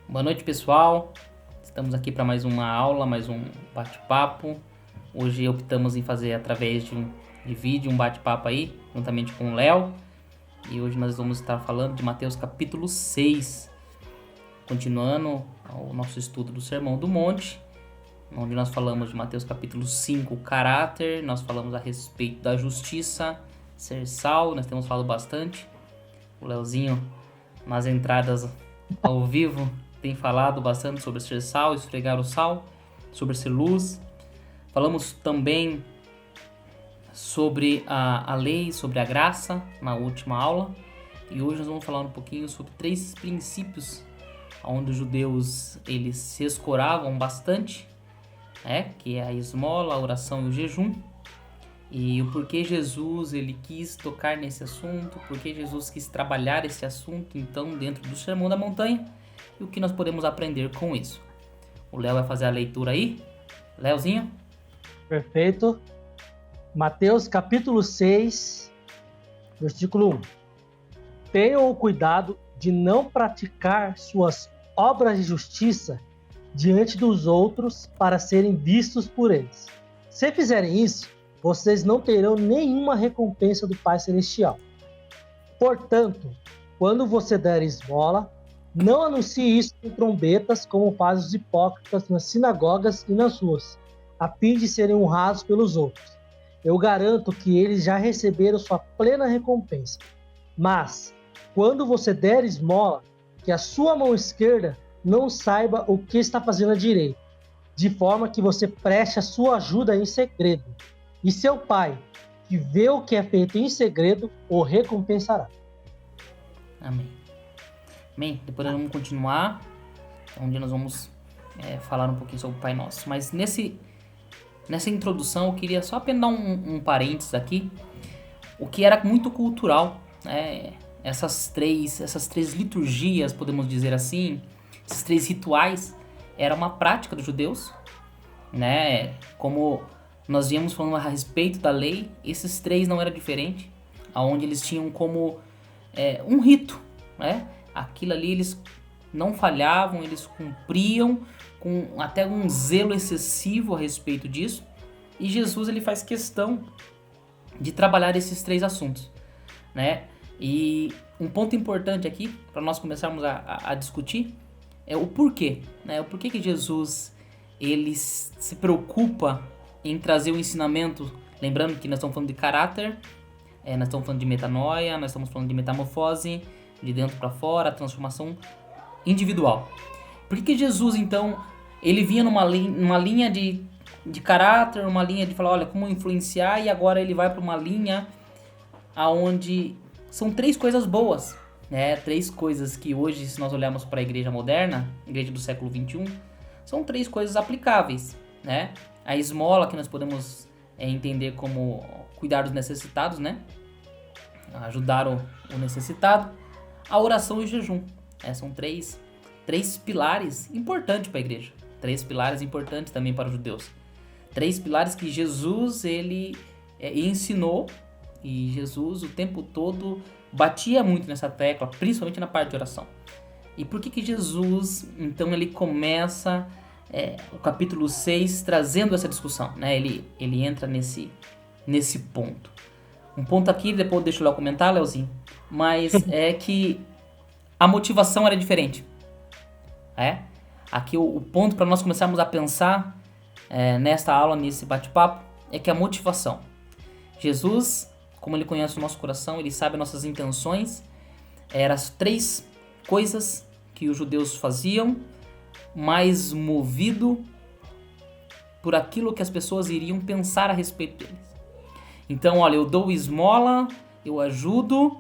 Boa noite, pessoal. Estamos aqui para mais uma aula, mais um bate-papo. Hoje optamos em fazer através de vídeo um bate-papo aí, juntamente com o Léo. E hoje nós vamos estar falando de Mateus capítulo 6, continuando o nosso estudo do Sermão do Monte, onde nós falamos de Mateus capítulo 5, o caráter, nós falamos a respeito da justiça, ser sal, nós temos falado bastante. O Léozinho, nas entradas ao vivo, tem falado bastante sobre ser sal, esfregar o sal, sobre ser luz. Falamos também sobre a lei, sobre a graça, na última aula. E hoje nós vamos falar um pouquinho sobre 3 princípios onde os judeus eles se escoravam bastante, que é a esmola, a oração e o jejum. E o porquê Jesus ele quis tocar nesse assunto, porquê Jesus quis trabalhar esse assunto então dentro do Sermão da Montanha e o que nós podemos aprender com isso. O Léo vai fazer a leitura aí. Léozinho? Perfeito. Mateus capítulo 6, versículo 1. Tenham o cuidado de não praticar suas obras de justiça diante dos outros para serem vistos por eles. Se fizerem isso, vocês não terão nenhuma recompensa do Pai Celestial. Portanto, quando você der esmola, não anuncie isso com trombetas como fazem os hipócritas nas sinagogas e nas ruas, a fim de serem honrados pelos outros. Eu garanto que eles já receberam sua plena recompensa. Mas, quando você der esmola, que a sua mão esquerda não saiba o que está fazendo a direita, de forma que você preste a sua ajuda em segredo. E seu pai, que vê o que é feito em segredo, o recompensará. Amém. Bem, depois nós vamos continuar, onde nós vamos falar um pouquinho sobre o Pai Nosso. Mas nessa introdução eu queria só apenas dar um parênteses aqui, o que era muito cultural, né? Essas três liturgias, podemos dizer assim, esses 3 rituais, era uma prática dos judeus, né? Como nós viemos falando a respeito da lei, esses 3 não era diferente, onde eles tinham como um rito, né? Aquilo ali eles não falhavam, eles cumpriam com até um zelo excessivo a respeito disso. E Jesus ele faz questão de trabalhar esses 3 assuntos, né? E um ponto importante aqui para nós começarmos a discutir é o porquê, né? O porquê que Jesus ele se preocupa em trazer o ensinamento, lembrando que nós estamos falando de caráter, nós estamos falando de metanoia, nós estamos falando de metamorfose, de dentro para fora, transformação individual. Por que Jesus, então, ele vinha numa linha de caráter, uma linha de falar, olha, como influenciar, e agora ele vai para uma linha aonde são 3 coisas boas, né? 3 coisas que hoje, se nós olharmos para a igreja moderna, igreja do século 21, são 3 coisas aplicáveis, né? A esmola, que nós podemos entender como cuidar dos necessitados, né? Ajudar o necessitado. A oração e o jejum. São 3 pilares importantes para a igreja. 3 pilares importantes também para os judeus. 3 pilares que Jesus ele ensinou, e Jesus o tempo todo batia muito nessa tecla, principalmente na parte de oração. E por que Jesus, então, ele começa o capítulo 6 trazendo essa discussão, né? Ele entra nesse ponto. Um ponto aqui, depois deixa eu lá comentar, Leozinho, mas é que a motivação era diferente. Aqui o ponto para nós começarmos a pensar nesta aula, nesse bate-papo, é que a motivação. Jesus, como ele conhece o nosso coração, ele sabe nossas intenções, eram as 3 coisas que os judeus faziam, mais movido por aquilo que as pessoas iriam pensar a respeito deles. Então, olha, eu dou esmola, eu ajudo,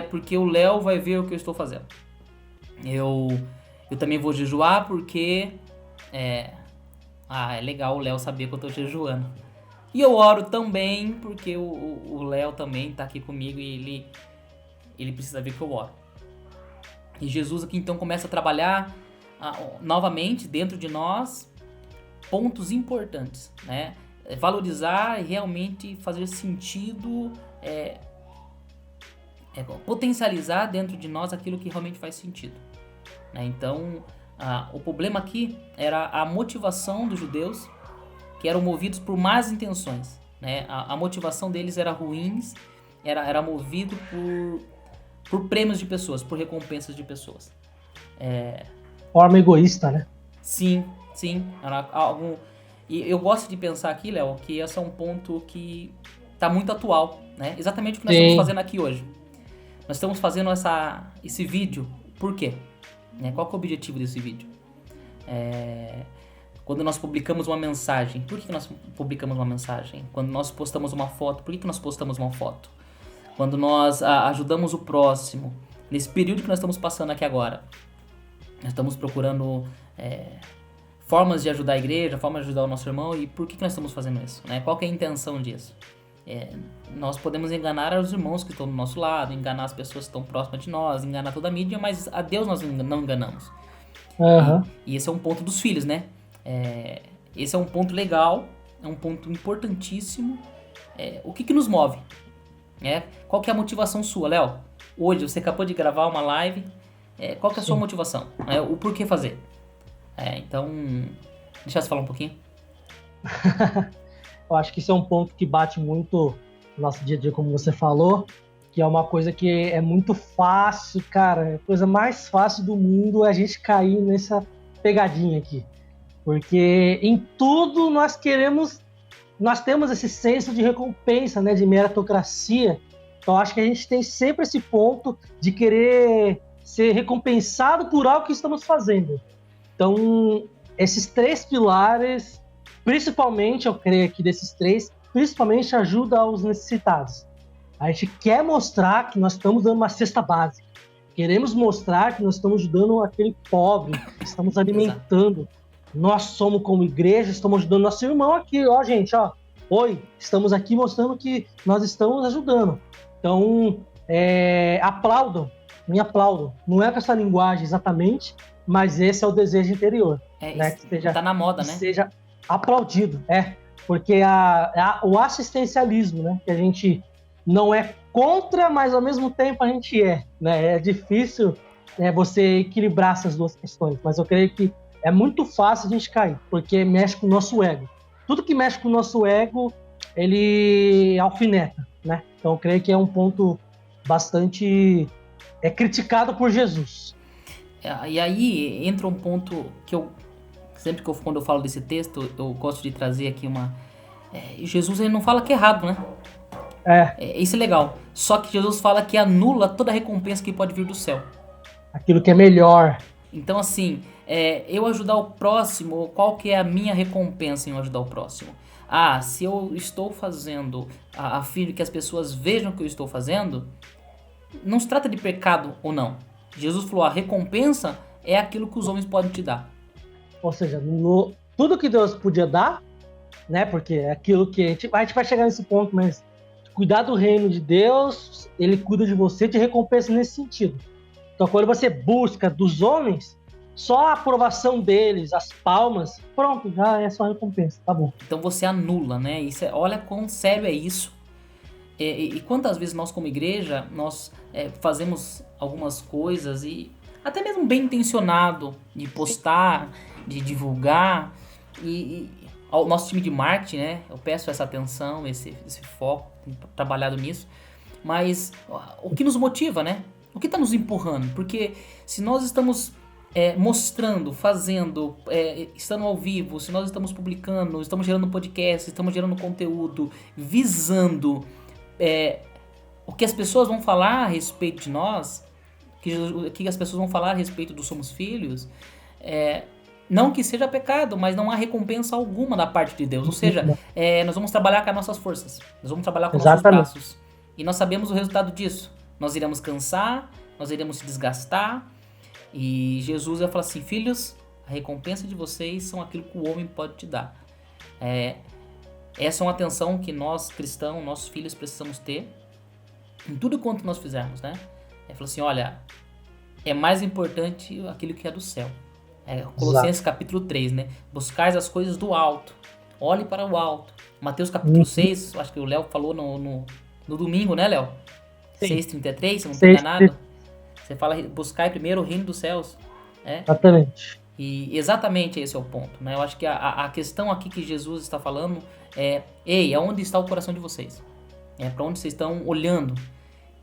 porque o Léo vai ver o que eu estou fazendo. Eu também vou jejuar porque é legal o Léo saber que eu estou jejuando. E eu oro também porque o Léo também está aqui comigo e ele precisa ver que eu oro. E Jesus aqui então começa a trabalhar novamente dentro de nós pontos importantes, né? Valorizar e realmente fazer sentido, potencializar dentro de nós aquilo que realmente faz sentido. né? Então, o problema aqui era a motivação dos judeus, que eram movidos por más intenções, né? A motivação deles era ruins, era movido por prêmios de pessoas, por recompensas de pessoas. Forma egoísta, né? Sim. Era algo... E eu gosto de pensar aqui, Léo, que esse é um ponto que está muito atual, né? Exatamente o que nós estamos fazendo aqui hoje. Nós estamos fazendo esse vídeo, por quê? Qual que é o objetivo desse vídeo? Quando nós publicamos uma mensagem, por que nós publicamos uma mensagem? Quando nós postamos uma foto, por que nós postamos uma foto? Quando nós ajudamos o próximo, nesse período que nós estamos passando aqui agora, nós estamos procurando formas de ajudar a igreja, formas de ajudar o nosso irmão, e por que nós estamos fazendo isso? Né? Qual que é a intenção disso? Nós podemos enganar os irmãos que estão do nosso lado, enganar as pessoas que estão próximas de nós, enganar toda a mídia, mas a Deus nós não enganamos. Uhum. E esse é um ponto dos filhos, né? Esse é um ponto legal, é um ponto importantíssimo. O que nos move? Qual que é a motivação sua, Léo? Hoje você acabou de gravar uma live, qual que é a sua motivação? O porquê fazer? Então, deixa eu falar um pouquinho. Eu acho que isso é um ponto que bate muito no nosso dia a dia, como você falou, que é uma coisa que é muito fácil, cara, a coisa mais fácil do mundo é a gente cair nessa pegadinha aqui. Porque em tudo nós temos esse senso de recompensa, né, de meritocracia. Então acho que a gente tem sempre esse ponto de querer ser recompensado por algo que estamos fazendo. Então, esses 3 pilares, principalmente, eu creio que desses 3, principalmente ajuda aos necessitados. A gente quer mostrar que nós estamos dando uma cesta básica. Queremos mostrar que nós estamos ajudando aquele pobre, estamos alimentando. Exato. Nós somos como igreja, estamos ajudando nosso irmão aqui, ó, gente, ó. Oi, estamos aqui mostrando que nós estamos ajudando. Então, aplaudam, me aplaudam. Não é com essa linguagem exatamente, mas esse é o desejo interior. Né? Que seja, tá na moda, né? Seja aplaudido, porque o assistencialismo, né? Que a gente não é contra, mas ao mesmo tempo a gente né? É difícil você equilibrar essas duas questões, mas eu creio que é muito fácil a gente cair, porque mexe com o nosso ego. Tudo que mexe com o nosso ego, ele alfineta, né? Então eu creio que é um ponto bastante criticado por Jesus. E aí entra um ponto que sempre quando eu falo desse texto, eu gosto de trazer aqui Jesus, ele não fala que é errado, né? Isso é legal. Só que Jesus fala que anula toda a recompensa que pode vir do céu. Aquilo que é melhor. Então, assim, eu ajudar o próximo, qual que é a minha recompensa em eu ajudar o próximo? Se eu estou fazendo a fim de que as pessoas vejam o que eu estou fazendo, não se trata de pecado ou não. Jesus falou, a recompensa é aquilo que os homens podem te dar. Ou seja, tudo que Deus podia dar, né? Porque é aquilo que a gente vai chegar nesse ponto, mas cuidar do reino de Deus, ele cuida de você, te recompensa nesse sentido. Então, quando você busca dos homens, só a aprovação deles, as palmas, pronto, já é só recompensa, tá bom. Então você anula, né? Olha quão sério é isso. E quantas vezes nós como igreja, nós fazemos algumas coisas e até mesmo bem intencionado de postar, de divulgar, e ao nosso time de marketing, né? Eu peço essa atenção, esse foco, trabalhado nisso, mas o que nos motiva, né? O que está nos empurrando? Porque se nós estamos mostrando, fazendo, estando ao vivo, se nós estamos publicando, estamos gerando podcast, estamos gerando conteúdo, visando o que as pessoas vão falar a respeito de nós, o que as pessoas vão falar a respeito do Somos Filhos, não que seja pecado, mas não há recompensa alguma da parte de Deus. Ou seja, nós vamos trabalhar com as nossas forças, nós vamos trabalhar com os nossos braços. E nós sabemos o resultado disso. Nós iremos cansar, nós iremos se desgastar. E Jesus vai falar assim, filhos, a recompensa de vocês são aquilo que o homem pode te dar. Essa é uma atenção que nós, cristãos, nossos filhos, precisamos ter em tudo quanto nós fizermos, né? Ele falou assim, olha, é mais importante aquilo que é do céu. Colossenses capítulo 3, né? Buscais as coisas do alto. Olhe para o alto. Mateus capítulo 6, acho que o Léo falou no domingo, né, Léo? 6:33, se não estou enganado. Você fala, buscai primeiro o reino dos céus. Exatamente. E exatamente esse é o ponto, né? Eu acho que a questão aqui que Jesus está falando é: ei, aonde está o coração de vocês? Para onde vocês estão olhando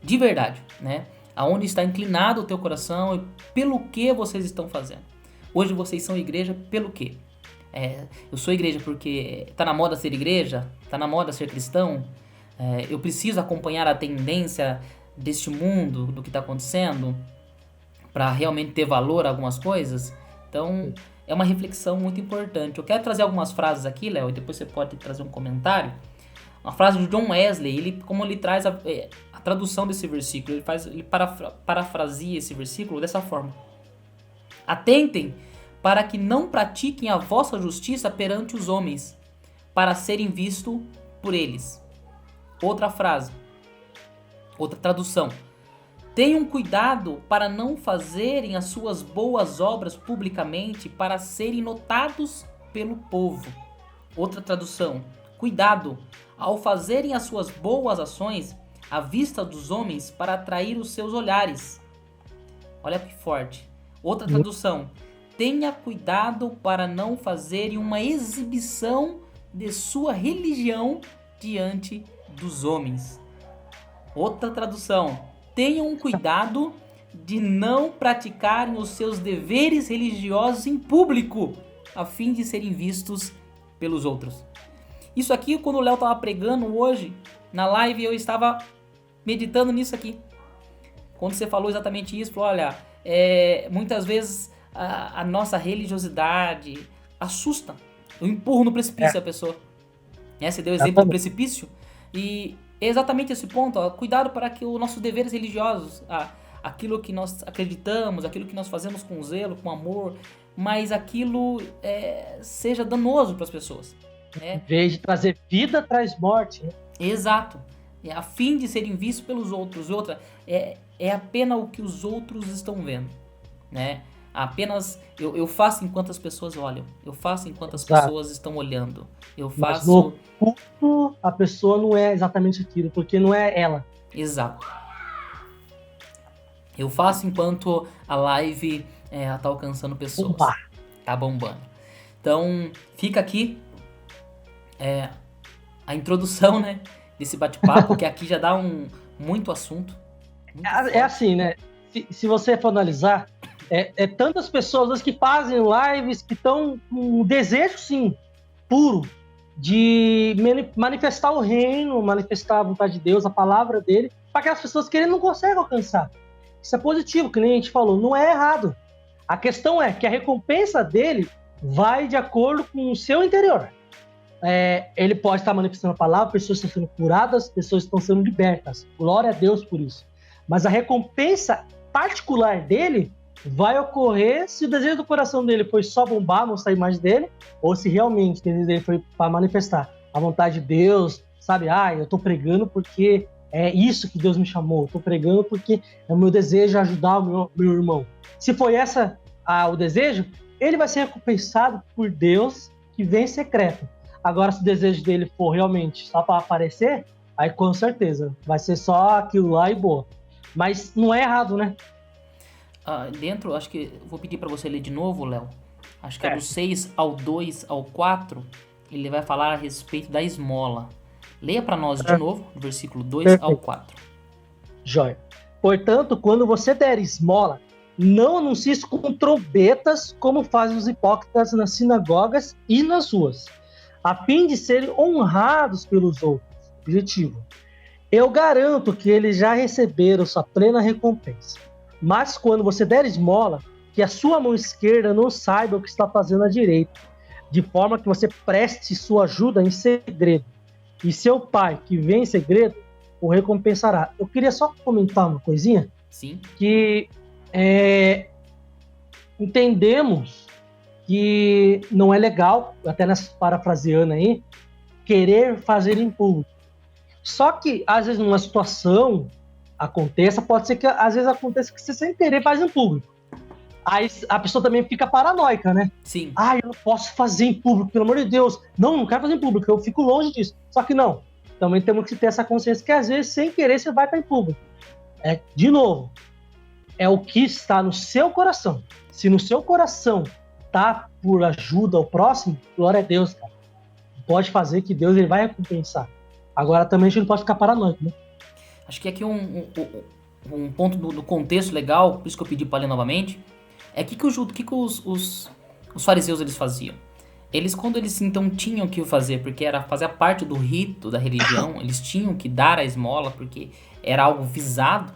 de verdade, né? Aonde está inclinado o teu coração e pelo que vocês estão fazendo. Hoje vocês são igreja pelo quê? Eu sou igreja porque tá na moda ser igreja? Tá na moda ser cristão? Eu preciso acompanhar a tendência deste mundo, do que está acontecendo, para realmente ter valor a algumas coisas? Então, é uma reflexão muito importante. Eu quero trazer algumas frases aqui, Léo, e depois você pode trazer um comentário. Uma frase do John Wesley, como ele traz a tradução desse versículo, ele parafraseia esse versículo dessa forma: atentem para que não pratiquem a vossa justiça perante os homens, para serem vistos por eles. Outra frase, outra tradução: tenham cuidado para não fazerem as suas boas obras publicamente para serem notados pelo povo. Outra tradução: cuidado ao fazerem as suas boas ações à vista dos homens para atrair os seus olhares. Olha que forte. Outra tradução: tenha cuidado para não fazerem uma exibição de sua religião diante dos homens. Outra tradução: tenham cuidado de não praticarem os seus deveres religiosos em público, a fim de serem vistos pelos outros. Isso aqui, quando o Léo estava pregando hoje, na live, eu estava meditando nisso aqui. Quando você falou exatamente isso, falou: olha, muitas vezes a nossa religiosidade assusta. Eu empurro no precipício a pessoa. Você deu o exemplo do precipício. E é exatamente esse ponto. Cuidado para que os nossos deveres religiosos, aquilo que nós acreditamos, aquilo que nós fazemos com zelo, com amor, mas aquilo seja danoso para as pessoas. Em vez de trazer vida, traz morte. Exato. A fim de serem vistos pelos outros. E outra, é apenas o que os outros estão vendo, né? Apenas eu faço enquanto as pessoas olham. Eu faço enquanto as pessoas estão olhando. Eu faço. Mas no culto, a pessoa não é exatamente aquilo, porque não é ela. Exato. Eu faço enquanto a live tá alcançando pessoas. Tá bombando. Então, fica aqui a introdução, né, desse bate-papo, que aqui já dá muito assunto. Muito assim, né? Se você for analisar, tantas pessoas que fazem lives que estão com um desejo, sim, puro, de manifestar o reino, manifestar a vontade de Deus, a palavra dele, para aquelas pessoas que ele não consegue alcançar. Isso é positivo, que nem a gente falou, não é errado. A questão é que a recompensa dele vai de acordo com o seu interior. Ele pode estar manifestando a palavra, pessoas estão sendo curadas, pessoas estão sendo libertas. Glória a Deus por isso. Mas a recompensa particular dele vai ocorrer se o desejo do coração dele foi só bombar, mostrar a imagem dele, ou se realmente o desejo dele foi para manifestar a vontade de Deus, sabe? Eu tô pregando porque é isso que Deus me chamou, eu tô pregando porque é o meu desejo ajudar o meu irmão. Se foi essa o desejo, ele vai ser recompensado por Deus, que vem em secreto. Agora, se o desejo dele for realmente só para aparecer, aí com certeza vai ser só aquilo lá e boa. Mas não é errado, né? Dentro, acho que vou pedir para você ler de novo, Léo. Acho que do 6 ao 2 ao 4, ele vai falar a respeito da esmola. Leia para nós de novo, do versículo 2 ao 4. Jóia. Portanto, quando você der esmola, não anuncie com trombetas, como fazem os hipócritas nas sinagogas e nas ruas, a fim de serem honrados pelos outros. Objetivo: eu garanto que eles já receberam sua plena recompensa. Mas quando você der esmola, que a sua mão esquerda não saiba o que está fazendo a direita, de forma que você preste sua ajuda em segredo. E seu pai, que vem em segredo, o recompensará. Eu queria só comentar uma coisinha. Sim. Que entendemos que não é legal, até nessa parafraseando aí, querer fazer em público. Só que, às vezes, numa situação aconteça, pode ser que às vezes aconteça que você sem querer faz em público. Aí a pessoa também fica paranoica, né? Sim. Eu não posso fazer em público, pelo amor de Deus. Não quero fazer em público, eu fico longe disso. Só que não. Também temos que ter essa consciência que às vezes, sem querer, você vai estar em público. De novo, é o que está no seu coração. Se no seu coração tá por ajuda ao próximo, glória a Deus, cara. Pode fazer que Deus ele vai recompensar. Agora também a gente não pode ficar paranoico, né? Acho que aqui um ponto do contexto legal, por isso que eu pedi para ler novamente, é que os fariseus eles faziam. Eles, quando eles então tinham que fazer, porque fazia parte do rito da religião, eles tinham que dar a esmola, porque era algo visado,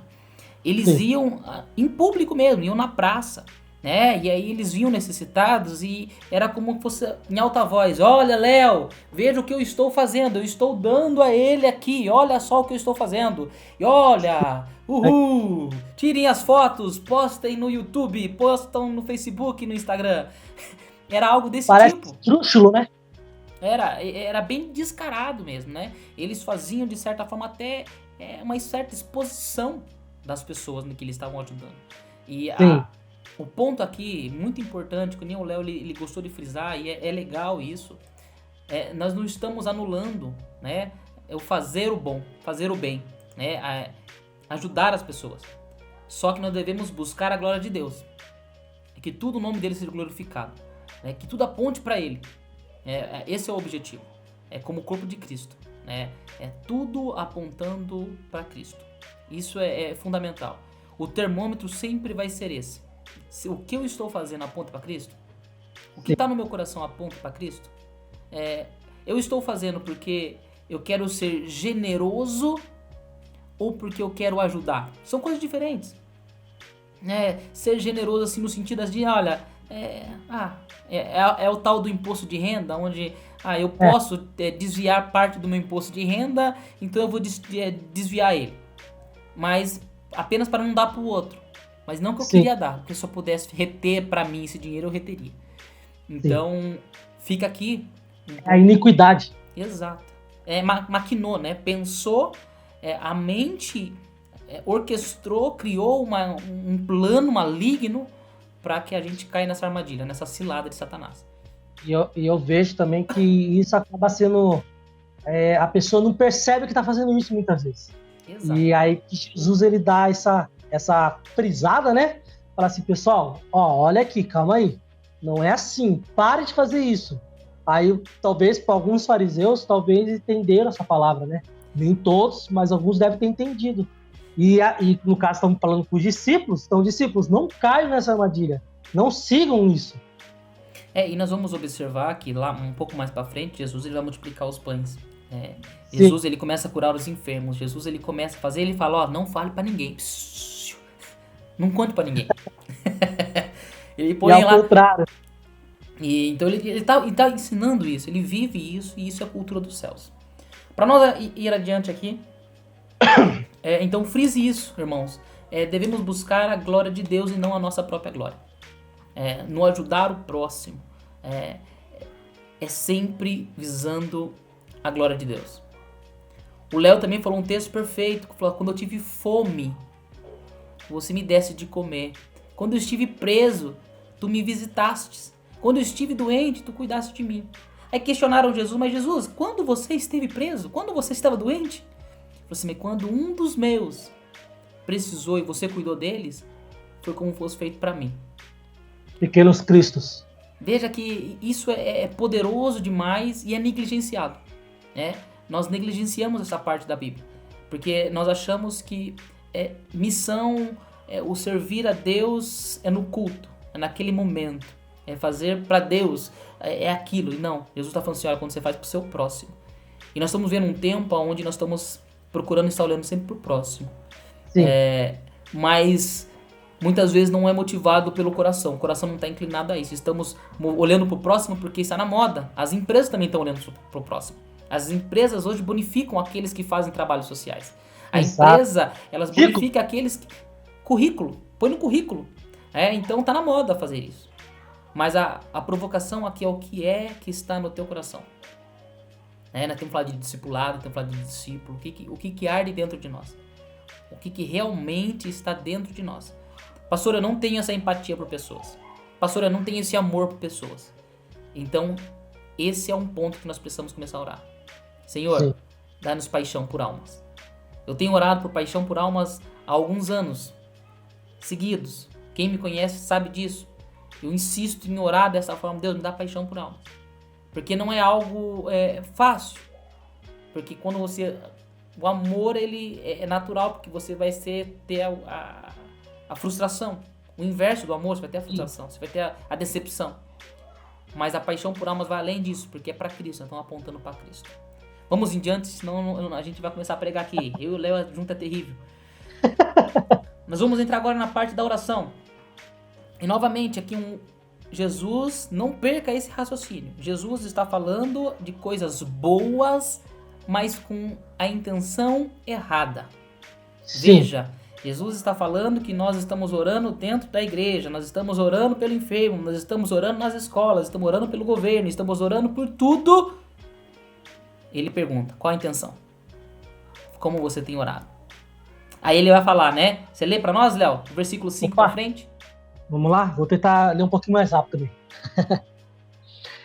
eles Sim. iam em público mesmo, iam na praça, né? E aí eles viam necessitados e era como fosse em alta voz: olha, Léo, veja o que eu estou fazendo, eu estou dando a ele aqui, olha só o que eu estou fazendo. E olha, uhul, tirem as fotos, postem no YouTube, postam no Facebook, no Instagram. Era algo desse Parece tipo. esdrúxulo, né? Era bem descarado mesmo, né? Eles faziam, de certa forma, até uma certa exposição das pessoas no que eles estavam ajudando. E Sim. o ponto aqui, muito importante, que nem o Léo ele gostou de frisar, e é legal isso, nós não estamos anulando, né, o fazer o bom, fazer o bem, né, ajudar as pessoas. Só que nós devemos buscar a glória de Deus. Que tudo o nome dele seja glorificado. Né, que tudo aponte para ele. Esse é o objetivo. É como o corpo de Cristo. Né? É tudo apontando para Cristo. Isso é fundamental. O termômetro sempre vai ser esse. Se o que eu estou fazendo aponta para Cristo, o que está no meu coração aponta para Cristo, eu estou fazendo porque eu quero ser generoso ou porque eu quero ajudar. São coisas diferentes. Ser generoso assim no sentido de, olha, é o tal do imposto de renda, onde eu posso desviar parte do meu imposto de renda, então eu vou desviar ele. Mas apenas para não dar para o outro. Mas não que eu queria dar, porque se eu pudesse reter para mim esse dinheiro, eu reteria. Então, fica aqui... A iniquidade. Exato. Maquinou, né? Pensou, a mente orquestrou, criou um plano maligno para que a gente caia nessa armadilha, nessa cilada de Satanás. E eu vejo também que isso acaba sendo... a pessoa não percebe que está fazendo isso muitas vezes. Exato. E aí Jesus ele dá essa frisada, né? Fala assim, pessoal, olha aqui, calma aí. Não é assim, pare de fazer isso. Aí, talvez, para alguns fariseus, talvez entenderam essa palavra, né? Nem todos, mas alguns devem ter entendido. E no caso, estamos falando com os discípulos, então, discípulos, não caiam nessa armadilha. Não sigam isso. E nós vamos observar que lá, um pouco mais para frente, Jesus ele vai multiplicar os pães. Jesus ele começa a curar os enfermos. Jesus ele começa a fazer, ele fala, não fale para ninguém. Não conte para ninguém. Ele põe lá... contrário. E então ele tá ensinando isso, ele vive isso, e isso é a cultura dos céus. Para nós ir adiante aqui, então frise isso, irmãos. Devemos buscar a glória de Deus e não a nossa própria glória. No ajudar o próximo. É sempre visando a glória de Deus. O Léo também falou um texto perfeito, que falou, quando eu tive fome, você me desse de comer. Quando eu estive preso, tu me visitastes. Quando eu estive doente, tu cuidaste de mim. Aí questionaram Jesus, mas Jesus, quando você esteve preso? Quando você estava doente? Ele falou assim, mas quando um dos meus precisou e você cuidou deles, foi como fosse feito para mim. Pequenos cristos. Veja que isso é poderoso demais e é negligenciado. Nós negligenciamos essa parte da Bíblia. Porque nós achamos que missão, o servir a Deus é no culto, é naquele momento. É fazer para Deus, é aquilo. E não, Jesus está falando assim, olha, quando você faz para o seu próximo. E nós estamos vendo um tempo onde nós estamos procurando estar olhando sempre para o próximo. Sim. Mas muitas vezes não é motivado pelo coração. O coração não está inclinado a isso. Estamos olhando para o próximo porque está na moda. As empresas também estão olhando para o próximo. As empresas hoje bonificam aqueles que fazem trabalhos sociais. A empresa, elas bonificam aqueles... Currículo. Põe no currículo. Então está na moda fazer isso. Mas a provocação aqui é o que está no teu coração. Nós temos falado de discipulado, temos falado de discípulo. O que arde dentro de nós? O que realmente está dentro de nós? Pastor, eu não tenho essa empatia por pessoas. Pastor, eu não tenho esse amor por pessoas. Então, esse é um ponto que nós precisamos começar a orar. Senhor, dá-nos paixão por almas. Eu tenho orado por paixão por almas há alguns anos. seguidos. Quem me conhece sabe disso. Eu insisto em orar dessa forma. Deus, me dá paixão por almas. Porque não é algo fácil. Porque quando você... O amor, ele é natural, porque você vai ter a frustração. O inverso do amor, você vai ter a frustração. Você vai ter a decepção. Mas a paixão por almas vai além disso, porque é para Cristo. Então apontando para Cristo. Vamos em diante, senão a gente vai começar a pregar aqui. Eu e o Léo, junto é terrível. Nós vamos entrar agora na parte da oração. E novamente, aqui Jesus, não perca esse raciocínio. Jesus está falando de coisas boas, mas com a intenção errada. Sim. Veja, Jesus está falando que nós estamos orando dentro da igreja, nós estamos orando pelo enfermo, nós estamos orando nas escolas, estamos orando pelo governo, estamos orando por tudo. Ele pergunta, qual a intenção? Como você tem orado? Aí ele vai falar, né? Você lê para nós, Léo? Versículo 5 para frente. Vamos lá? Vou tentar ler um pouquinho mais rápido também.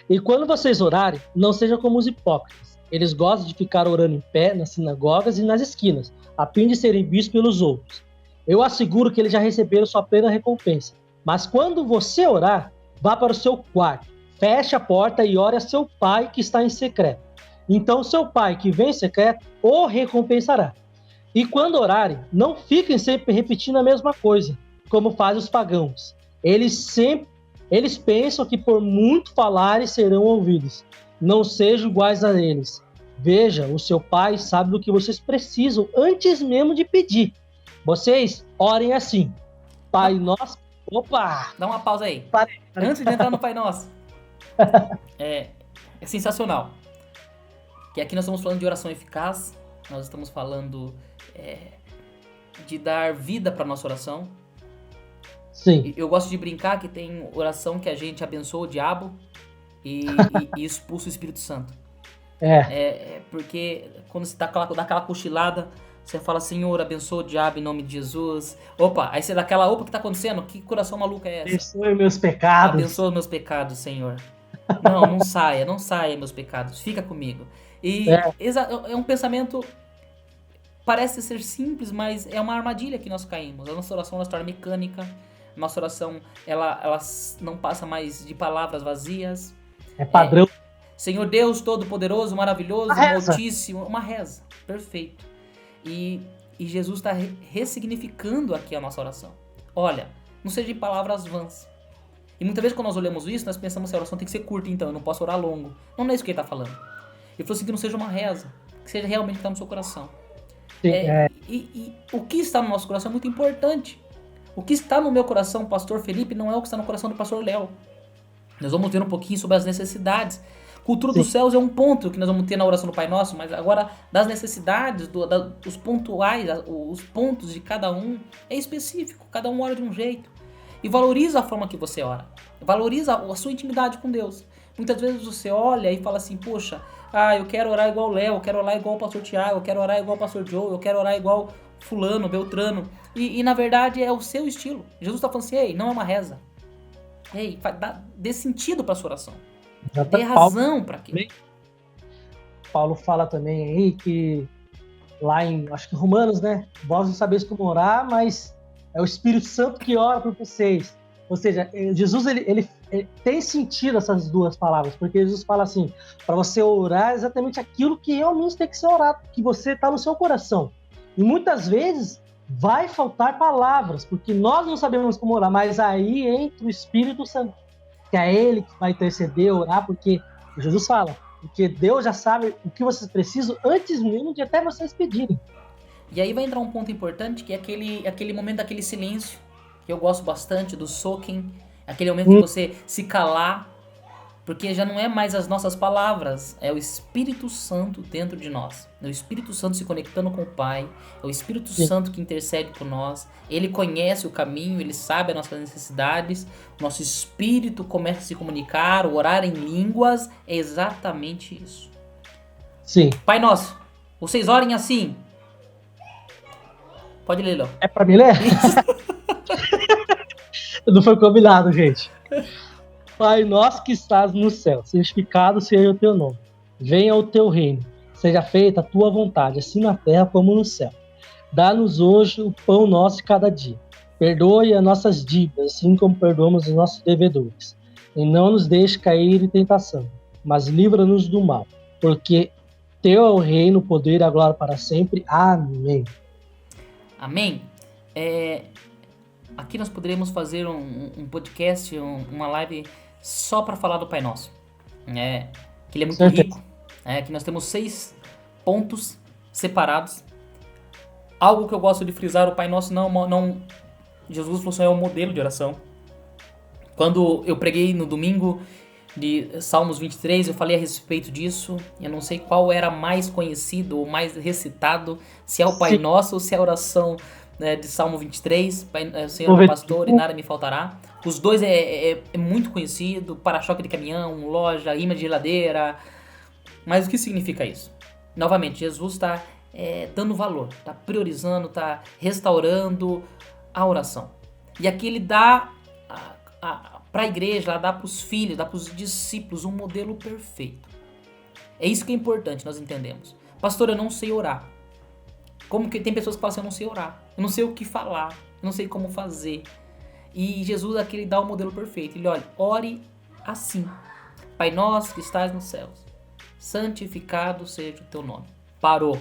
E quando vocês orarem, não sejam como os hipócritas. Eles gostam de ficar orando em pé nas sinagogas e nas esquinas, a fim de serem vistos pelos outros. Eu asseguro que eles já receberam sua plena recompensa. Mas quando você orar, vá para o seu quarto, feche a porta e ore a seu pai que está em secreto. Então seu pai que vem em secreto o recompensará. E quando orarem, não fiquem sempre repetindo a mesma coisa, como fazem os pagãos. Eles pensam que por muito falarem serão ouvidos. Não sejam iguais a eles. Veja, o seu pai sabe do que vocês precisam antes mesmo de pedir. Vocês orem assim. Pai Nosso... Opa! Dá uma pausa aí. Parei. Antes de entrar no Pai Nosso. É sensacional. Que aqui nós estamos falando de oração eficaz. Nós estamos falando de dar vida para nossa oração. Sim. Eu gosto de brincar que tem oração que a gente abençoa o diabo e expulsa o Espírito Santo. Porque quando você dá aquela cochilada, você fala, Senhor, abençoa o diabo em nome de Jesus. Opa, aí você dá aquela, opa, o que está acontecendo? Que coração maluco é essa? Abençoe meus pecados. Abençoa meus pecados, Senhor. Não saia meus pecados, fica comigo. E é um pensamento, parece ser simples, mas é uma armadilha que nós caímos. A nossa oração ela se torna mecânica. A nossa oração ela não passa mais de palavras vazias. É padrão. Senhor Deus Todo-Poderoso, maravilhoso, altíssimo. Uma reza, perfeito. E Jesus está ressignificando aqui a nossa oração. Olha, não seja de palavras vãs. E muitas vezes quando nós olhamos isso, nós pensamos que a oração tem que ser curta, então eu não posso orar longo. Não é isso que ele está falando. Ele falou assim, que não seja uma reza, que seja realmente o que está no seu coração. E o que está no nosso coração é muito importante. O que está no meu coração, pastor Felipe, não é o que está no coração do pastor Léo. Nós vamos ver um pouquinho sobre as necessidades. Cultura dos céus é um ponto que nós vamos ter na oração do Pai Nosso, mas agora das necessidades, dos pontuais, os pontos de cada um é específico, cada um ora de um jeito. E valoriza a forma que você ora, valoriza a sua intimidade com Deus. Muitas vezes você olha e fala assim, poxa, eu quero orar igual o Léo, eu quero orar igual o pastor Tiago, eu quero orar igual o pastor Joe, eu quero orar igual fulano, Beltrano. E na verdade é o seu estilo. Jesus está falando assim, ei, não é uma reza. Ei, dê sentido para a sua oração. Dê razão para aquilo. Paulo fala também aí que lá em, acho que Romanos, né? Vós não sabeis como orar, mas é o Espírito Santo que ora por vocês. Ou seja, Jesus ele tem sentido essas duas palavras, porque Jesus fala assim, para você orar exatamente aquilo que realmente tem que ser orado, que você está no seu coração. E muitas vezes vai faltar palavras, porque nós não sabemos como orar, mas aí entra o Espírito Santo, que é ele que vai interceder, orar, porque Jesus fala, porque Deus já sabe o que vocês precisam antes mesmo de até vocês pedirem. E aí vai entrar um ponto importante, que é aquele momento daquele silêncio, que eu gosto bastante, do soaking, aquele momento de você se calar, porque já não é mais as nossas palavras, é o Espírito Santo dentro de nós. É o Espírito Santo se conectando com o Pai, é o Espírito Santo que intercede por nós, ele conhece o caminho, ele sabe as nossas necessidades, o nosso espírito começa a se comunicar, o orar em línguas, é exatamente isso. Sim. Pai Nosso, vocês orem assim. Pode ler, Léo. É pra mim ler? Não foi combinado, gente. Pai nosso que estás no céu, santificado seja o teu nome. Venha o teu reino. Seja feita a tua vontade, assim na terra como no céu. Dá-nos hoje o pão nosso de cada dia. perdoe as nossas dívidas, assim como perdoamos os nossos devedores. E não nos deixe cair em tentação, mas livra-nos do mal, porque teu é o reino, o poder e a glória para sempre. Amém. Amém? Aqui nós poderíamos fazer um podcast, uma live só para falar do Pai Nosso. Que ele é muito Certeza. rico. Que nós temos 6 pontos separados. Algo que eu gosto de frisar, o Pai Nosso não Jesus falou assim, é um modelo de oração. Quando eu preguei no domingo de Salmos 23, eu falei a respeito disso. Eu não sei qual era mais conhecido ou mais recitado, se é o Pai Sim. Nosso ou se é a oração de Salmo 23, Senhor meu pastor e nada me faltará. Os dois é muito conhecido, para-choque de caminhão, loja, imã de geladeira. Mas o que significa isso? Novamente, Jesus está dando valor, está priorizando, está restaurando a oração. E aqui ele dá para a igreja, dá para os filhos, dá para os discípulos um modelo perfeito. É isso que é importante, nós entendemos. Pastor, eu não sei orar. Como que tem pessoas que falam assim, eu não sei orar, eu não sei o que falar, eu não sei como fazer. E Jesus aqui ele dá o modelo perfeito. Ele olha, ore assim. Pai nosso que estás nos céus, santificado seja o teu nome. Parou.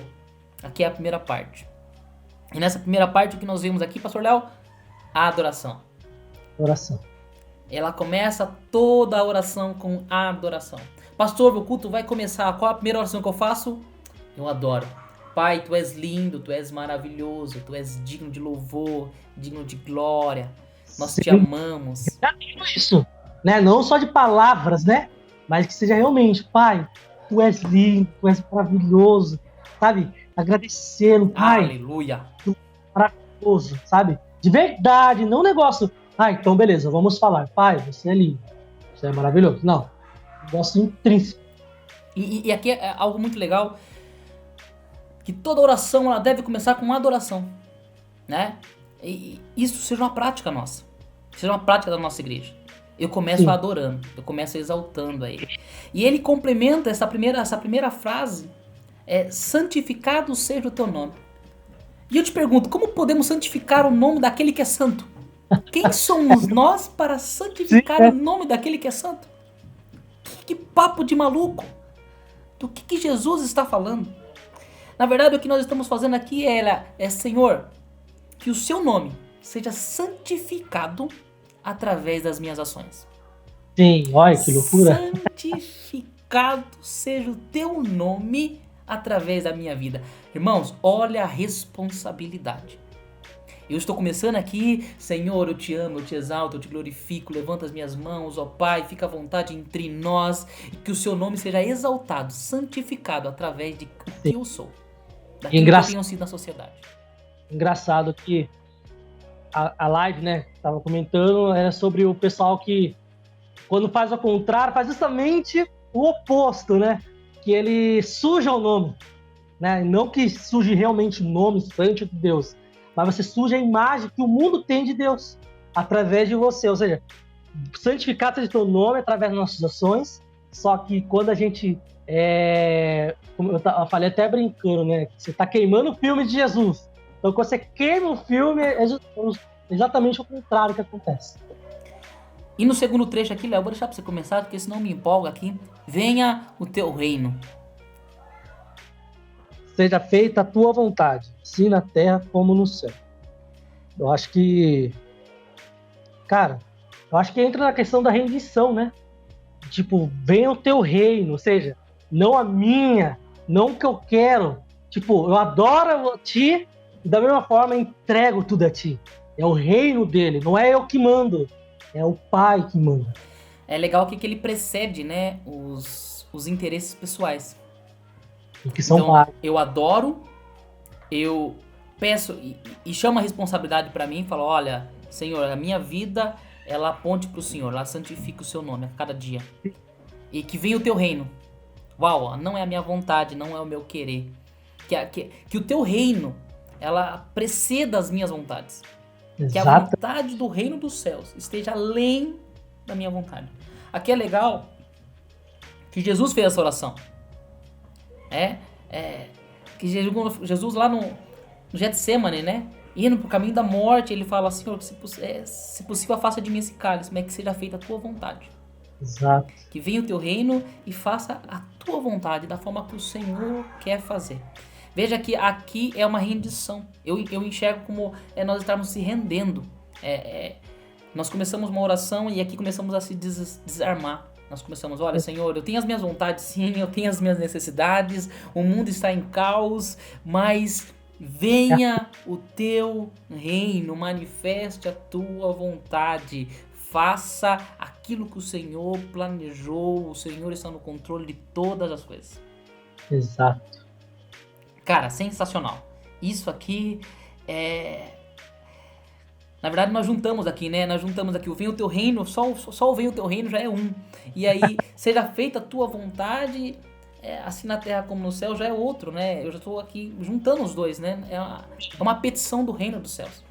Aqui é a primeira parte. E nessa primeira parte o que nós vemos aqui, pastor Léo, a adoração. Oração. Ela começa toda a oração com adoração. Pastor, o culto vai começar. Qual a primeira oração que eu faço? Eu adoro. Pai, tu és lindo, tu és maravilhoso, tu és digno de louvor, digno de glória. Nós te amamos. Isso, né? Não só de palavras, né? Mas que seja realmente, Pai, tu és lindo, tu és maravilhoso, sabe? Agradecendo, Pai. Aleluia. Tu és maravilhoso, sabe? De verdade, não um negócio. Então beleza, vamos falar. Pai, você é lindo, você é maravilhoso. Não, negócio intrínseco. E aqui é algo muito legal, que toda oração ela deve começar com adoração, né? E isso seja uma prática nossa, seja uma prática da nossa igreja. Eu começo adorando, eu começo exaltando a Ele. E ele complementa essa primeira frase, santificado seja o teu nome. E eu te pergunto, como podemos santificar o nome daquele que é santo? Quem somos nós para santificar o nome daquele que é santo? Que papo de maluco! Do que Jesus está falando? Na verdade, o que nós estamos fazendo aqui Senhor, que o seu nome seja santificado através das minhas ações. Sim, olha que loucura. Santificado seja o teu nome através da minha vida. Irmãos, olha a responsabilidade. Eu estou começando aqui, Senhor, eu te amo, eu te exalto, eu te glorifico, levanto as minhas mãos, ó Pai, fica à vontade entre nós, e que o seu nome seja exaltado, santificado através de que eu sou, daquilo que eu tenho sido na sociedade. Engraçado que a live, né, estava comentando, era sobre o pessoal que, quando faz ao contrário, faz justamente o oposto, né, que ele suja o nome, né, não que suje realmente o nome santo de Deus, mas você suja a imagem que o mundo tem de Deus através de você. Ou seja, santificado seja o teu nome através das nossas ações. Só que quando a gente, como eu falei até brincando, né? Você está queimando o filme de Jesus. Então, quando você queima o filme, é exatamente o contrário que acontece. E no segundo trecho aqui, Léo, eu vou deixar para você começar, porque senão me empolga aqui. Venha o teu reino. Seja feita a tua vontade, assim na terra como no céu. Eu acho que... Cara, eu acho que entra na questão da rendição, né? Tipo, venha o teu reino, ou seja, não a minha, não o que eu quero. Tipo, eu adoro a ti e da mesma forma entrego tudo a ti. É o reino dele, não é eu que mando, é o Pai que manda. É legal que ele precede, né, os interesses pessoais. Que são então, pais. Eu adoro, eu peço e chamo a responsabilidade para mim e falo, olha, Senhor, a minha vida, ela aponte para o Senhor, ela santifica o seu nome a cada dia. E que venha o teu reino. Uau, não é a minha vontade, não é o meu querer. Que o teu reino, ela preceda as minhas vontades. Exato. Que a vontade do reino dos céus esteja além da minha vontade. Aqui é legal que Jesus fez essa oração. Que Jesus lá no Getsemane, né? indo pro caminho da morte, ele fala, Senhor, que se possível, afasta de mim esse cálice, mas que seja feita a tua vontade. Exato. Que venha o teu reino e faça a tua vontade, da forma que o Senhor quer fazer. Veja que aqui é uma rendição. Eu enxergo como nós estarmos se rendendo. Nós começamos uma oração e aqui começamos a se desarmar. Nós começamos, olha, Senhor, eu tenho as minhas vontades sim, eu tenho as minhas necessidades, o mundo está em caos, mas venha o teu reino, manifeste a tua vontade, faça aquilo que o Senhor planejou, o Senhor está no controle de todas as coisas. Exato. Cara, sensacional. Isso aqui Na verdade, nós juntamos aqui, né? Nós juntamos aqui o venha o teu reino, só o venha o teu reino já é um. E aí, seja feita a tua vontade, assim na terra como no céu, já é outro, né? Eu já estou aqui juntando os dois, né? É uma petição do reino dos céus.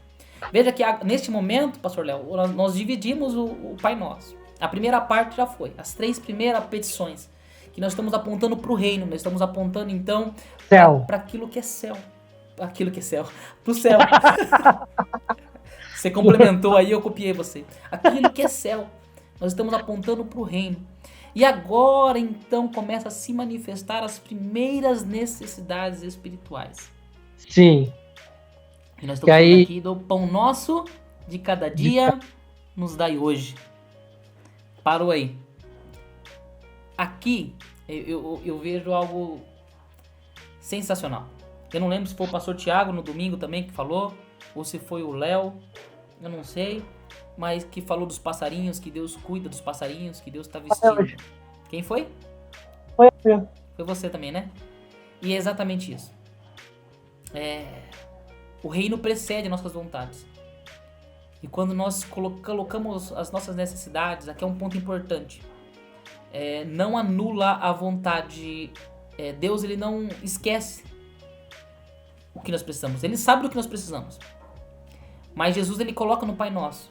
Veja que neste momento, Pastor Léo, nós dividimos o Pai Nosso. A primeira parte já foi, as 3 primeiras petições, que nós estamos apontando para o reino, nós estamos apontando então para aquilo que é céu. Aquilo que é céu, para o céu. Você complementou aí, eu copiei você. Aquilo que é céu. Nós estamos apontando para o reino. E agora, então, começa a se manifestar as primeiras necessidades espirituais. Sim. E nós estamos falando aqui do pão nosso de cada dia, nos dai hoje. Parou aí. Aqui, eu vejo algo sensacional. Eu não lembro se foi o pastor Tiago no domingo também que falou, ou se foi o Léo, eu não sei, mas que falou dos passarinhos, que Deus cuida dos passarinhos, que Deus está vestindo. Quem foi? Foi eu. Foi você também, né? E é exatamente isso. O reino precede nossas vontades. E quando nós colocamos as nossas necessidades, aqui é um ponto importante. Não anula a vontade. Deus, ele não esquece o que nós precisamos. Ele sabe do que nós precisamos. Mas Jesus, ele coloca no Pai Nosso.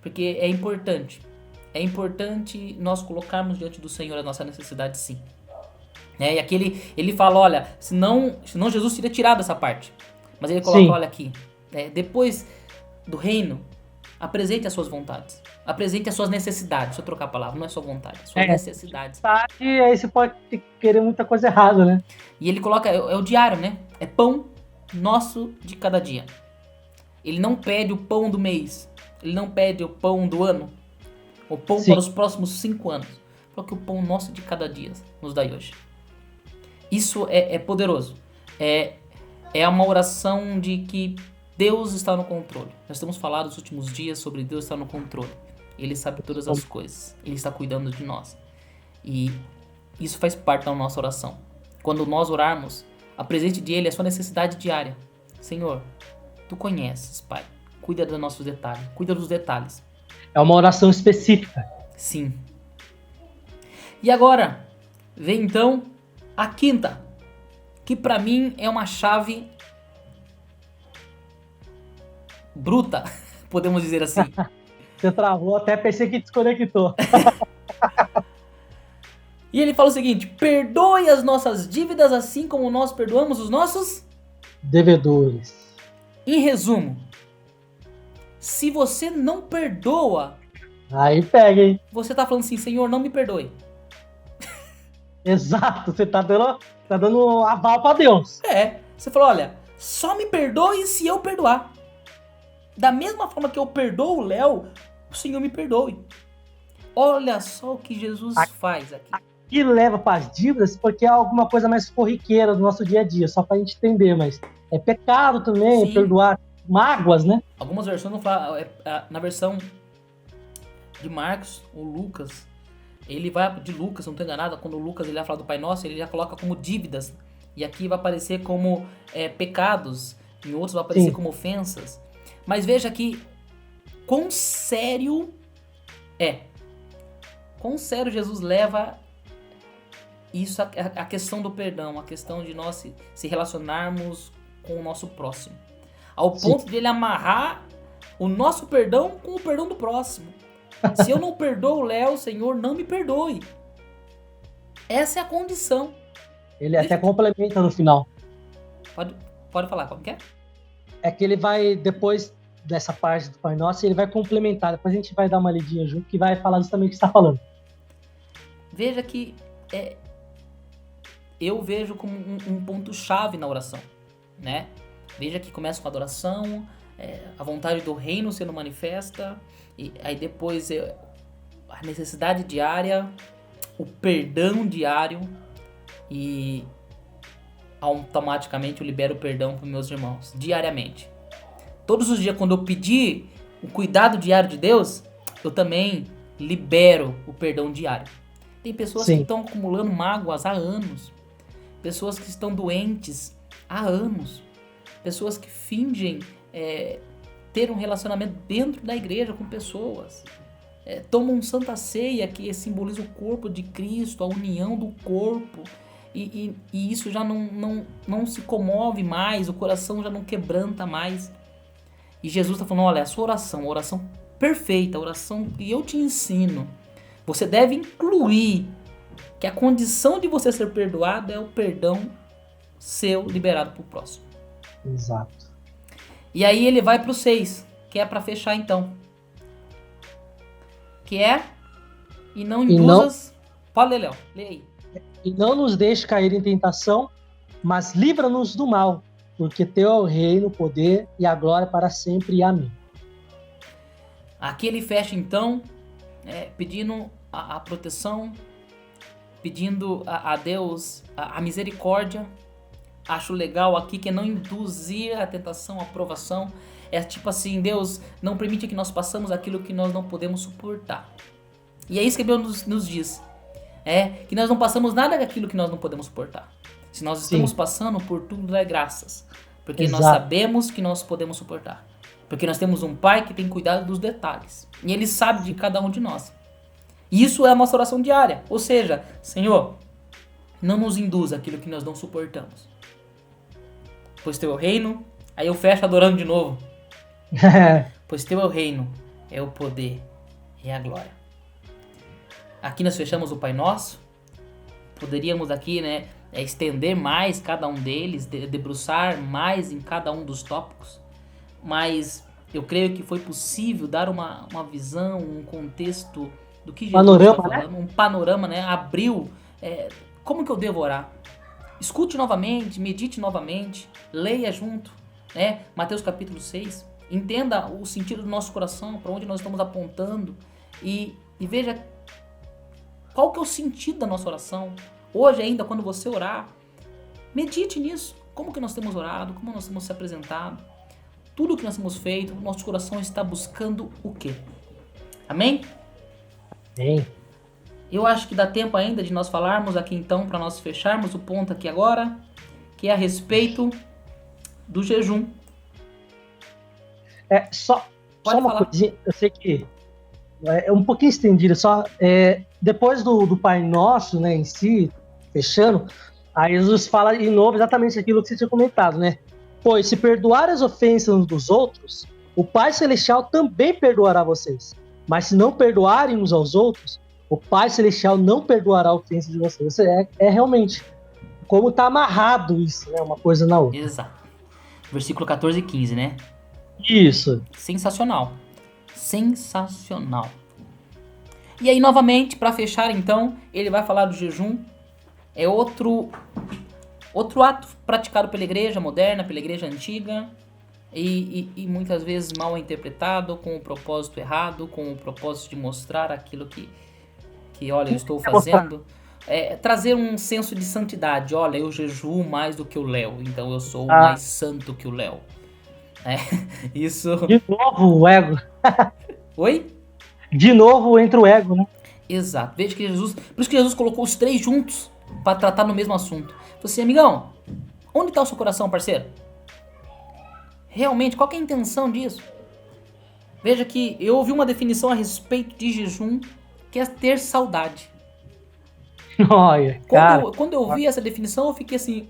Porque é importante. É importante nós colocarmos diante do Senhor a nossa necessidade, sim. E aqui ele fala, olha, senão Jesus teria tirado essa parte. Mas ele coloca, sim, olha aqui. Depois do reino, apresente as suas vontades. Apresente as suas necessidades. Deixa eu trocar a palavra, não é sua vontade, suas necessidades. E aí você pode querer muita coisa errada, né? E ele coloca, é o diário, né? É pão nosso de cada dia. Ele não pede o pão do mês. Ele não pede o pão do ano. O pão, sim, para os próximos 5 anos. Porque o pão nosso de cada dia nos dá hoje. Isso é poderoso. É uma oração de que Deus está no controle. Nós temos falado nos últimos dias sobre Deus estar no controle. Ele sabe todas as coisas. Ele está cuidando de nós. E isso faz parte da nossa oração. Quando nós orarmos, apresente de Ele a sua necessidade diária. Senhor, Tu conheces, Pai. Cuida dos nossos detalhes. Cuida dos detalhes. É uma oração específica. Sim. E agora, vem então a quinta, que para mim é uma chave bruta, podemos dizer assim. Você travou, até pensei que desconectou. E ele fala o seguinte: perdoe as nossas dívidas assim como nós perdoamos os nossos devedores. Em resumo, se você não perdoa, aí pega, hein? Você tá falando assim, Senhor, não me perdoe. Exato, você tá dando aval pra Deus. Você falou, olha, só me perdoe se eu perdoar. Da mesma forma que eu perdoo o Léo, o Senhor me perdoe. Olha só o que Jesus faz aqui. Aqui leva para as dívidas porque é alguma coisa mais corriqueira do nosso dia a dia, só pra gente entender, mas é pecado também, perdoar mágoas, né? Algumas versões não falam, na versão de Marcos, o Lucas, ele vai de Lucas, não estou enganado, quando o Lucas ele vai falar do Pai Nosso, ele já coloca como dívidas, e aqui vai aparecer como pecados, em outros vai aparecer como ofensas. Mas veja aqui, quão sério Jesus leva isso, a questão do perdão, a questão de nós se relacionarmos com o nosso próximo. Ao ponto de ele amarrar o nosso perdão com o perdão do próximo. Se eu não perdoo o Léo, Senhor, não me perdoe. Essa é a condição. Ele até complementa no final. Pode falar, como que é? é que ele vai, depois dessa parte do Pai Nosso, ele vai complementar. Depois a gente vai dar uma lidinha junto, que vai falar justamente o que você está falando. Veja que eu vejo como um ponto-chave na oração, né? Veja que começa com a adoração, a vontade do reino sendo manifesta, e aí depois a necessidade diária, o perdão diário, e automaticamente eu libero o perdão para meus irmãos, diariamente. Todos os dias, quando eu pedir o cuidado diário de Deus, eu também libero o perdão diário. Tem pessoas que estão acumulando mágoas há anos, pessoas que estão doentes há anos, pessoas que fingem ter um relacionamento dentro da igreja com pessoas, tomam Santa Ceia, que simboliza o corpo de Cristo, a união do corpo, e isso já não se comove mais, o coração já não quebranta mais. E Jesus está falando, olha, a sua oração, a oração perfeita, a oração que eu te ensino, você deve incluir que a condição de você ser perdoado é o perdão seu liberado para o próximo. Exato. E aí ele vai para o 6, que é para fechar então. Que é, e não induzas... Pode ler, Léo, lê aí. E não nos deixe cair em tentação, mas livra-nos do mal, porque teu é o reino, o poder e a glória para sempre. Amém. Aqui ele fecha então, pedindo a proteção, pedindo a Deus a misericórdia. Acho legal aqui que é não induzir a tentação, a provação. É tipo assim, Deus não permite que nós passamos aquilo que nós não podemos suportar. E é isso que Deus nos diz. Que nós não passamos nada daquilo que nós não podemos suportar. Se nós estamos passando por tudo, dá graças. Porque Exato. nós sabemos que nós podemos suportar. Porque nós temos um Pai que tem cuidado dos detalhes. E Ele sabe de cada um de nós. E isso é a nossa oração diária. Ou seja, Senhor, não nos induza aquilo que nós não suportamos. Pois teu é o reino. Aí eu fecho adorando de novo. Pois teu é o reino, é o poder e a glória. Aqui nós fechamos o Pai Nosso. Poderíamos aqui, estender mais cada um deles, debruçar mais em cada um dos tópicos. Mas eu creio que foi possível dar uma visão, um contexto do que Jesus está falando, um panorama, abriu. Como que eu devo orar? Escute novamente, medite novamente, leia junto, Mateus capítulo 6. Entenda o sentido do nosso coração, para onde nós estamos apontando, e veja qual que é o sentido da nossa oração. Hoje ainda, quando você orar, medite nisso. Como que nós temos orado, como nós temos se apresentado, tudo que nós temos feito, o nosso coração está buscando o quê? Amém? Amém. Eu acho que dá tempo ainda de nós falarmos aqui então, para nós fecharmos o ponto aqui agora, que é a respeito do jejum. Só uma coisinha, eu sei que é um pouquinho estendido, depois do Pai Nosso, em si, fechando, aí Jesus fala de novo exatamente aquilo que você tinha comentado, Pois se perdoar as ofensas uns dos outros, o Pai Celestial também perdoará vocês. Mas se não perdoarem uns aos outros, o Pai Celestial não perdoará a ofensa de vocês. É realmente como está amarrado isso, uma coisa na outra. Exato. Versículo 14 e 15, Isso. Sensacional. Sensacional. E aí, novamente, para fechar, então, ele vai falar do jejum. É outro ato praticado pela igreja moderna, pela igreja antiga, e muitas vezes mal interpretado, com o propósito errado, com o propósito de mostrar aquilo que olha, eu estou fazendo. Trazer um senso de santidade. Olha, eu jejuo mais do que o Léo, então eu sou mais santo que o Léo. Isso. De novo o ego. Oi? De novo entra o ego, Exato. Veja que Jesus... Por isso que Jesus colocou os três juntos para tratar no mesmo assunto. Falei assim, amigão, onde está o seu coração, parceiro? Realmente, qual que é a intenção disso? Veja que eu ouvi uma definição a respeito de jejum, que é ter saudade. Olha, quando eu vi essa definição, eu fiquei assim,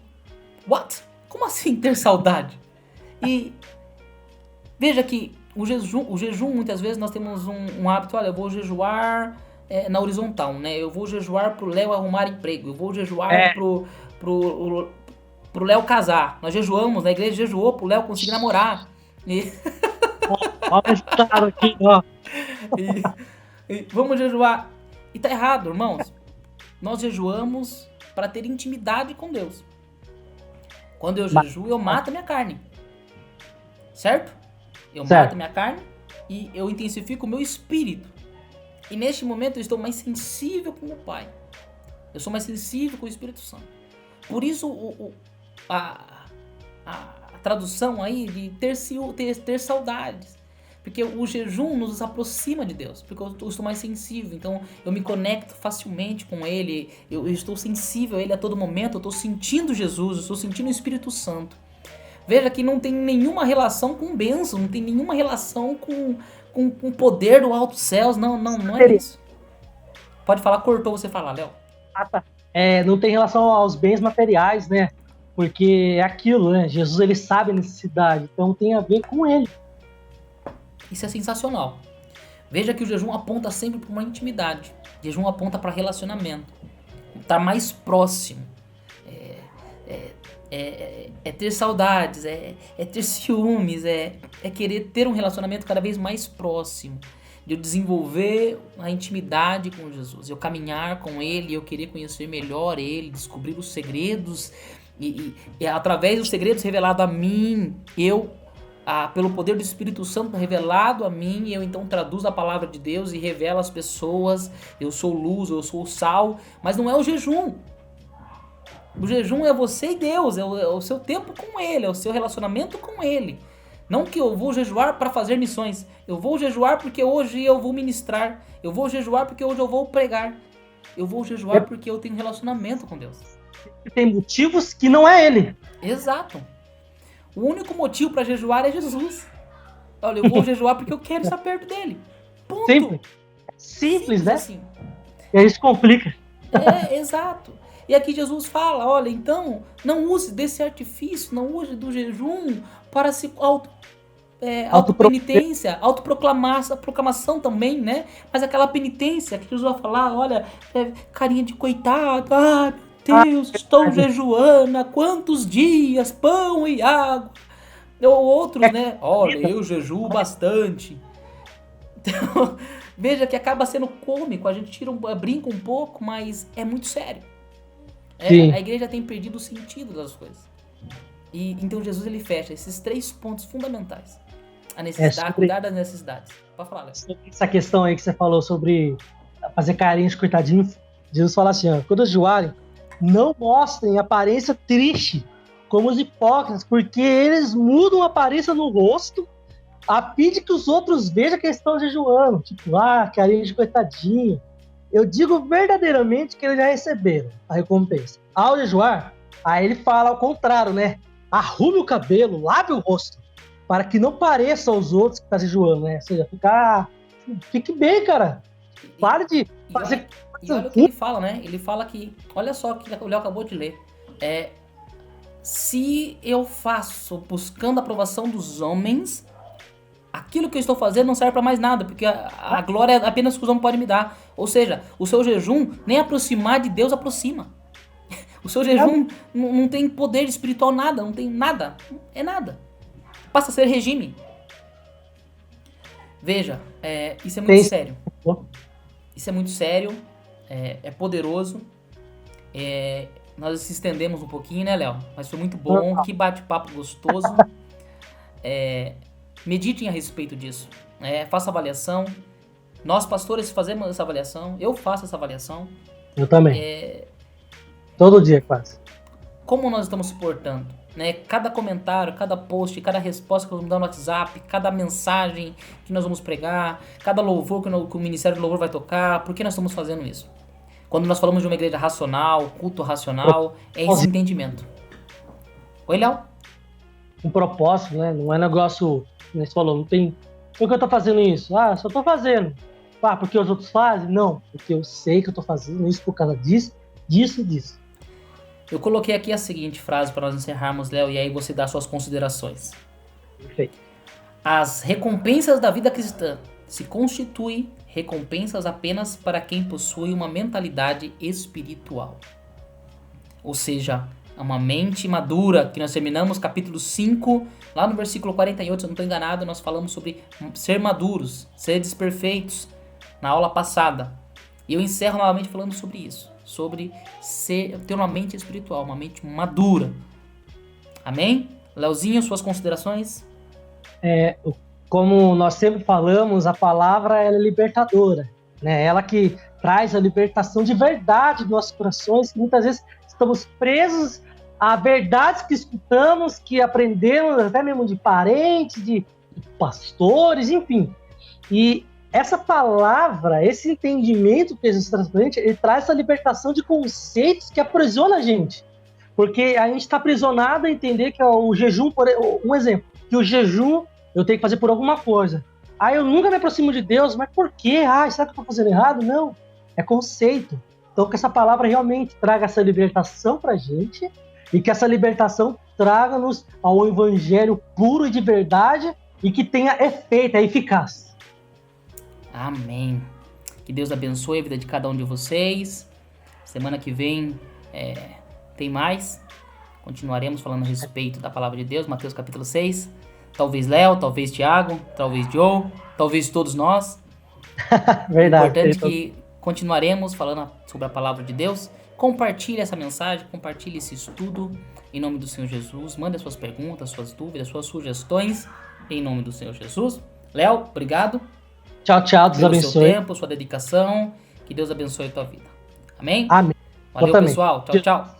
what? Como assim ter saudade? E veja que o jejum, muitas vezes nós temos um hábito, olha, eu vou jejuar na horizontal, Eu vou jejuar pro Léo arrumar emprego, eu vou jejuar pro pro Léo casar. Nós jejuamos, na igreja jejuou pro Léo conseguir namorar. E, Olha esse cara aqui, ó. e vamos jejuar. E tá errado, irmãos. Nós jejuamos para ter intimidade com Deus. Quando eu jejuo, eu mato a minha carne. Certo? Eu mato a minha carne e eu intensifico o meu espírito. E neste momento eu estou mais sensível com o meu Pai. Eu sou mais sensível com o Espírito Santo. Por isso a tradução aí de ter saudades. Porque o jejum nos aproxima de Deus. Porque eu estou mais sensível. Então eu me conecto facilmente com Ele. Eu estou sensível a Ele a todo momento. Eu estou sentindo Jesus. Eu estou sentindo o Espírito Santo. Veja que não tem nenhuma relação com bênção. Não tem nenhuma relação com o poder do alto céus. Não é isso. Pode falar, cortou você falar, Léo. Tá. Não tem relação aos bens materiais, né? Porque é aquilo, né? Jesus, ele sabe a necessidade, então tem a ver com ele. Isso é sensacional. Veja que o jejum aponta sempre para uma intimidade. O jejum aponta para relacionamento. Estar mais próximo. É ter saudades, é ter ciúmes, é querer ter um relacionamento cada vez mais próximo. De eu desenvolver a intimidade com Jesus, eu caminhar com Ele, eu querer conhecer melhor Ele, descobrir os segredos, e através dos segredos revelados a mim, pelo poder do Espírito Santo revelado a mim, eu então traduzo a palavra de Deus e revelo às pessoas, eu sou luz, eu sou sal, mas não é o jejum. O jejum é você e Deus, é o seu tempo com Ele, é o seu relacionamento com Ele. Não que eu vou jejuar para fazer missões. Eu vou jejuar porque hoje eu vou ministrar. Eu vou jejuar porque hoje eu vou pregar. Eu vou jejuar porque eu tenho relacionamento com Deus. Tem motivos que não é ele. Exato. O único motivo para jejuar é Jesus. Olha, eu vou jejuar porque eu quero estar perto dele. Ponto. Simples, né? Assim. E aí isso complica. Exato. E aqui Jesus fala, olha, então, não use desse artifício, não use do jejum para se autopenitência, autoproclamação também, né? Mas aquela penitência que Jesus vai falar, olha, carinha de coitado, meu Deus, estou jejuando há quantos dias, pão e água. Ou outros, né? Olha, eu jejuo bastante. Então, veja que acaba sendo cômico, a gente brinca um pouco, mas é muito sério. A igreja tem perdido o sentido das coisas. E então Jesus ele fecha esses 3 pontos fundamentais. A necessidade, cuidar das necessidades. Pode falar, Léo. Essa questão aí que você falou sobre fazer carinho de coitadinho, Jesus fala assim, ó, quando jejuarem, não mostrem aparência triste, como os hipócritas, porque eles mudam a aparência no rosto a fim de que os outros vejam que eles estão jejuando. Tipo, carinho de coitadinho. Eu digo verdadeiramente que eles já receberam a recompensa. Ao jejuar, aí ele fala ao contrário, né? Arrume o cabelo, lave o rosto, para que não pareça aos outros que está jejuando, né? Ou seja, fique bem, cara. Pare de fazer... E olha o que ele fala, né? Ele fala que... Olha só o que o Léo acabou de ler. Se eu faço buscando a aprovação dos homens, aquilo que eu estou fazendo não serve para mais nada, porque a glória é apenas que os homens podem me dar. Ou seja, o seu jejum nem aproximar de Deus aproxima. O seu jejum não tem poder espiritual, nada, não tem nada. É nada. Passa a ser regime. Veja, isso é muito sério. Isso é muito sério, é poderoso. Nós se estendemos um pouquinho, né, Léo? Mas foi muito bom, que bate-papo gostoso. Meditem a respeito disso. Faça avaliação. Nós, pastores, fazemos essa avaliação. Eu faço essa avaliação. Eu também. Todo dia, quase. Como nós estamos suportando? Né? Cada comentário, cada post, cada resposta que nós vamos dar no WhatsApp, cada mensagem que nós vamos pregar, cada louvor que o Ministério do Louvor vai tocar. Por que nós estamos fazendo isso? Quando nós falamos de uma igreja racional, culto racional, é esse entendimento. Oi, Léo? Um propósito, né? Não é negócio... Você falou, não tem... Por que eu tô fazendo isso? Só tô fazendo. Porque os outros fazem? Não, porque eu sei que eu tô fazendo isso por causa disso e disso. Eu coloquei aqui a seguinte frase para nós encerrarmos, Léo, e aí você dá suas considerações. Perfeito. As recompensas da vida cristã se constituem recompensas apenas para quem possui uma mentalidade espiritual. Ou seja, É uma mente madura, que nós terminamos capítulo 5, lá no versículo 48, se eu não estou enganado, nós falamos sobre ser maduros, ser desperfeitos, na aula passada. E eu encerro novamente falando sobre isso, sobre ter uma mente espiritual, uma mente madura. Amém? Leozinho, suas considerações? Como nós sempre falamos, a palavra ela é libertadora, né? Ela que traz a libertação de verdade dos nossos corações, que muitas vezes estamos presos a verdades que escutamos, que aprendemos até mesmo de parentes, de pastores, enfim. E essa palavra, esse entendimento que Jesus traz pra gente, ele traz essa libertação de conceitos que aprisiona a gente. Porque a gente está aprisionado a entender que o jejum, um exemplo, que o jejum eu tenho que fazer por alguma coisa. Eu nunca me aproximo de Deus, mas por quê? Será que eu estou fazendo errado? Não, é conceito. Então que essa palavra realmente traga essa libertação pra gente e que essa libertação traga-nos ao evangelho puro e de verdade e que tenha efeito, é eficaz. Amém. Que Deus abençoe a vida de cada um de vocês. Semana que vem tem mais. Continuaremos falando a respeito da palavra de Deus, Mateus capítulo 6. Talvez Léo, talvez Tiago, talvez Joe, talvez todos nós. Verdade. O importante é que continuaremos falando sobre a palavra de Deus. Compartilhe essa mensagem, compartilhe esse estudo em nome do Senhor Jesus. Mande suas perguntas, suas dúvidas, suas sugestões em nome do Senhor Jesus. Léo, obrigado. Tchau, Deus abençoe. Pelo seu tempo, sua dedicação. Que Deus abençoe a tua vida. Amém? Amém. Valeu, pessoal. Tchau, tchau.